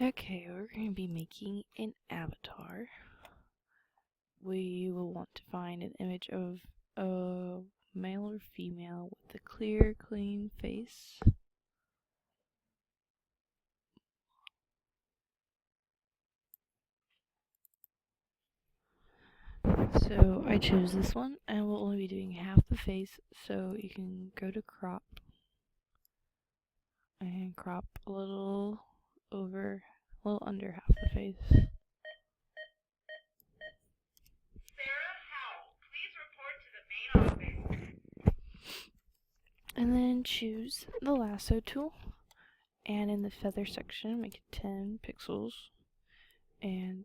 Okay, we're going to be making an avatar. We will want to find an image of a male or female with a clear, clean face. So I chose this one, and we'll only be doing half the face, so you can go to crop and crop a little over, a little under half the face. Sarah Howell, please report to the main office. And then choose the lasso tool, and in the feather section, make it 10 pixels, and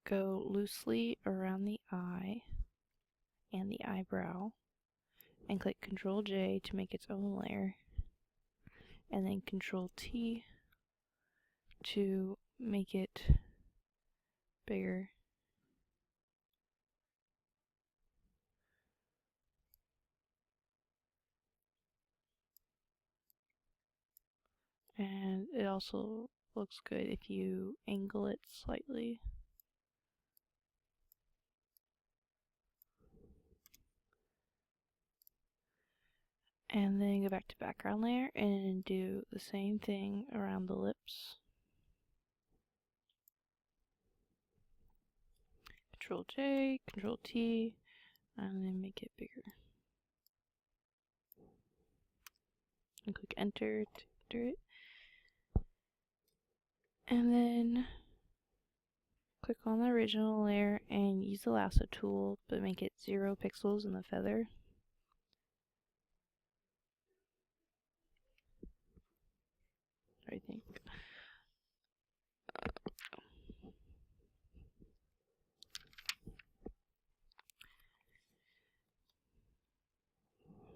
go loosely around the eye and the eyebrow, and click Ctrl J to make its own layer, and then Ctrl T to make it bigger. And it also looks good if you angle it slightly. And then go back to background layer and do the same thing around the lips. Ctrl J, Ctrl T, and then make it bigger. And click enter to enter it. And then click on the original layer and use the lasso tool, but make it 0 pixels in the feather. I think.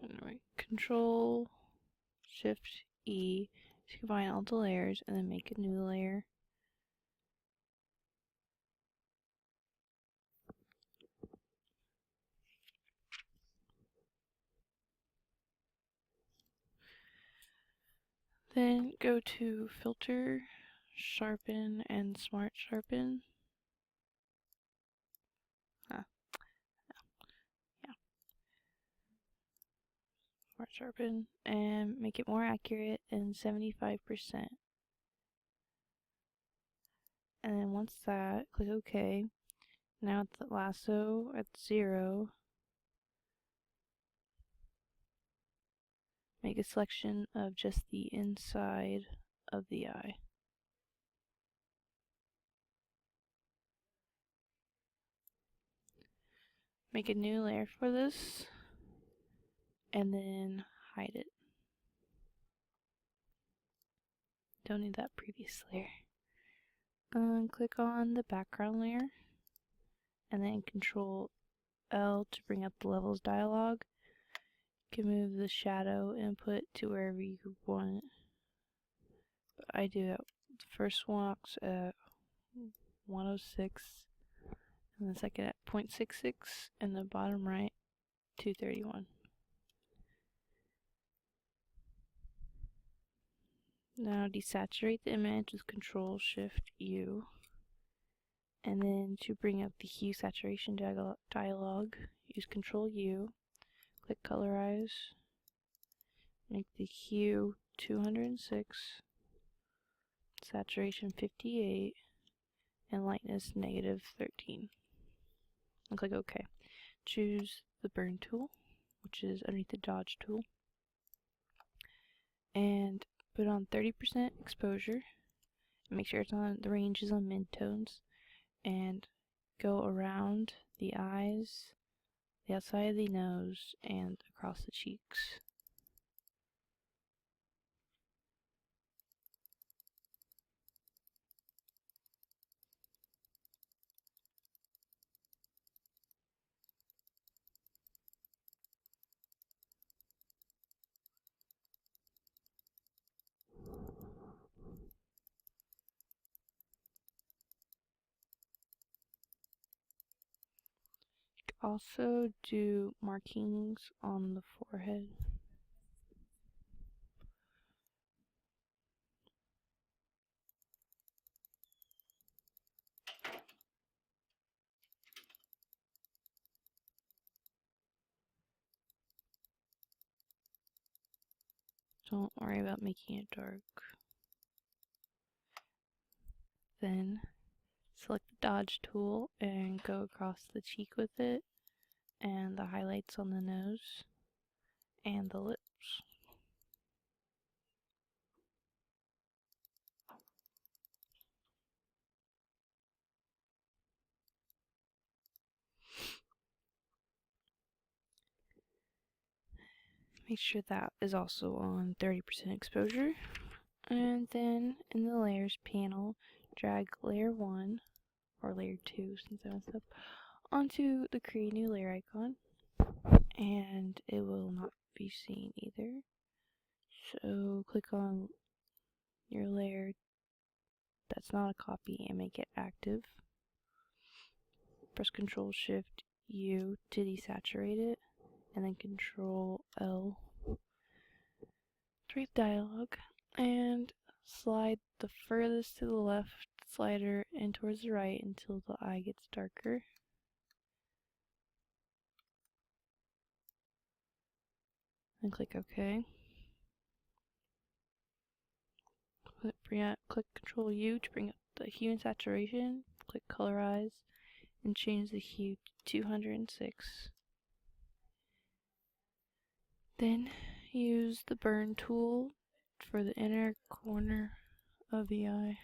Anyway, Control Shift E to combine all the layers and then make a new layer. Then go to Filter, Sharpen, and Smart Sharpen. Smart Sharpen, and make it more accurate in 75%. And then once that, click OK. Now with the lasso at 0, make a selection of just the inside of the eye. Make a new layer for this, and then hide it. Don't need that previous layer. Click on the background layer, and then Control L to bring up the levels dialog. You can move the shadow input to wherever you want it. But I do it. The first walk's at 106, and the second at 0.66, and the bottom right 231. Now desaturate the image with Control Shift U, and then to bring up the hue saturation dialog, use Control U, click Colorize, make the hue 206, saturation 58, and lightness -13, and click OK. Choose the burn tool, which is underneath the dodge tool, and put on 30% exposure, and make sure it's on, the range is on mid-tones, and go around the eyes, the outside of the nose, and across the cheeks. Also do markings on the forehead. Don't worry about making it dark. Then select the dodge tool and go across the cheek with it, and the highlights on the nose and the lips. Make sure that is also on 30% exposure. And then in the layers panel, drag layer 1, or layer 2 since I messed up, onto the create new layer icon. And it will not be seen either. So click on your layer that's not a copy and make it active. Press Ctrl Shift U to desaturate it, and then Ctrl L to read dialog, and slide the furthest to the left slider and towards the right until the eye gets darker. And click OK. Click Ctrl U to bring up the hue and saturation. Click Colorize and change the hue to 206. Then use the burn tool for the inner corner of the eye.